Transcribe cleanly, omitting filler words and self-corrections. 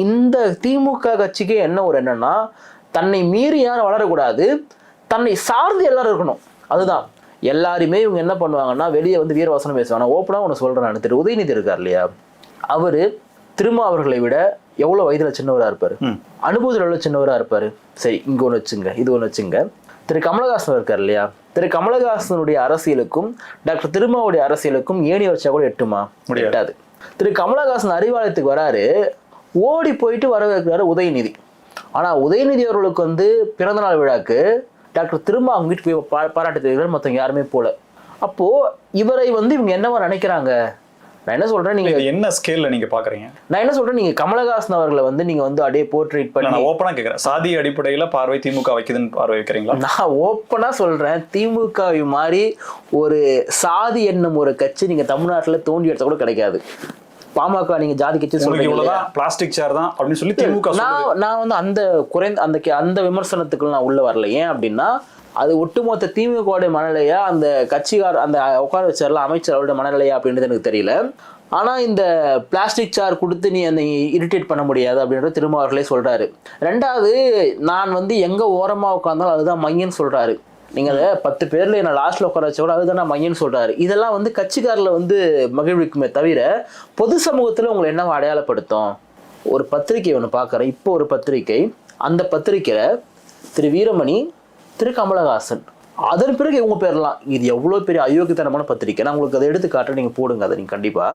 இந்த திமுக கட்சிக்கு என்ன ஒரு என்னன்னா, தன்னை மீறி யாரும் வளரக்கூடாது, தன்னை சார்ந்து எல்லாரும் இருக்கணும். அதுதான் எல்லாருமே இவங்க என்ன பண்ணுவாங்கன்னா, வெளியே வந்து வீரவசனம் பேசுவாங்க. ஓப்பனாக ஒன்று சொல்கிறேன் நான், திரு உதயநிதி இருக்கார் இல்லையா, அவர் திரும்ப அவர்களை விட எவ்வளோ வயதில் சின்னவராக இருப்பார், அனுபவத்தில் எவ்வளோ சின்னவராக இருப்பார். சரி, இங்கே ஒன்று வச்சுங்க, இது ஒன்று வச்சுங்க. திரு கமலஹாசன் இருக்கார் இல்லையா, திரு கமலஹாசனுடைய அரசியலுக்கும் டாக்டர் திருமாவுடைய அரசியலுக்கும் ஏணி வச்சா கூட எட்டுமா? எட்டாது. திரு கமலஹாசன் அறிவாலயத்துக்கு வராரு, ஓடி போயிட்டு வரவேற்கிறாரு உதயநிதி. ஆனால் உதயநிதி அவர்களுக்கு வந்து பிறந்தநாள் விழாக்கு டாக்டர் திரும்ப அவங்க வீட்டுக்கு போய் பாராட்டு தெரிவிக்கிறார், மற்றவங்க யாருமே போல. அப்போ இவரை வந்து இவங்க என்னவா நினைக்கிறாங்க? நான் என்ன சொல்றேன், நீங்க என்ன ஸ்கேல்ல நீங்க பாக்குறீங்க? நான் என்ன சொல்றேன், நீங்க கமலஹாசன் அவர்களை வந்து நீங்க வந்து அப்படியே போர்ட்ரேட் பண்ணி, நான் ஓப்பனா கேக்குறேன், சாதி அடிப்படையில பார்வை திமுக வைக்குதுன்னு பார்வை வைக்கிறீங்களா? நான் ஓப்பனா சொல்றேன், திமுக மாதிரி ஒரு சாதி என்னும் ஒரு கட்சி நீங்க தமிழ்நாட்டுல தோண்டி எடுத்த கூட கிடைக்காது. பாமக நீங்க ஜாதி கட்சி சொல்றீங்க, பிளாஸ்டிக் சேர் தான் அப்படின்னு சொல்லி திமுக. நான் வந்து அந்த அந்த விமர்சனத்துக்கு நான் உள்ள வரல. ஏன் அப்படின்னா, அது ஒட்டுமொத்த திமுக மனநிலையா, அந்த கட்சிக்கார அந்த உட்கார வச்சார்ல அமைச்சரோட மனநிலையா அப்படின்றது எனக்கு தெரியல. ஆனா இந்த பிளாஸ்டிக் சேர் கொடுத்து நீ அந்த இரிட்டேட் பண்ண முடியாது அப்படின்றது திரும்ப அவர்களே சொல்றாரு. ரெண்டாவது, நான் வந்து எங்க ஓரமா உட்கார்ந்தாலும் அதுதான் மையன்னு சொல்றாரு. நீங்க அதை 10 பேர்ல என்ன லாஸ்ட்ல உட்கார வச்ச கூட அதுதான் மையன்னு சொல்றாரு. இதெல்லாம் வந்து கட்சிக்காரில் வந்து மகிழ்விக்குமே தவிர பொது சமூகத்துல உங்களை என்ன அடையாளப்படுத்தும்? ஒரு பத்திரிகை ஒன்று பார்க்குறேன், இப்போ ஒரு பத்திரிகை, அந்த பத்திரிக்கையில திரு வீரமணி, திரு கமலஹாசன், அதன் பிறகு இவங்க பேர்லாம். இது எவ்வளோ பெரிய அயோக்கியத்தனமான பத்திரிக்கை. நான் உங்களுக்கு அதை எடுத்து காட்டுறேன், நீங்கள் போடுங்க அதை நீங்கள் கண்டிப்பாக.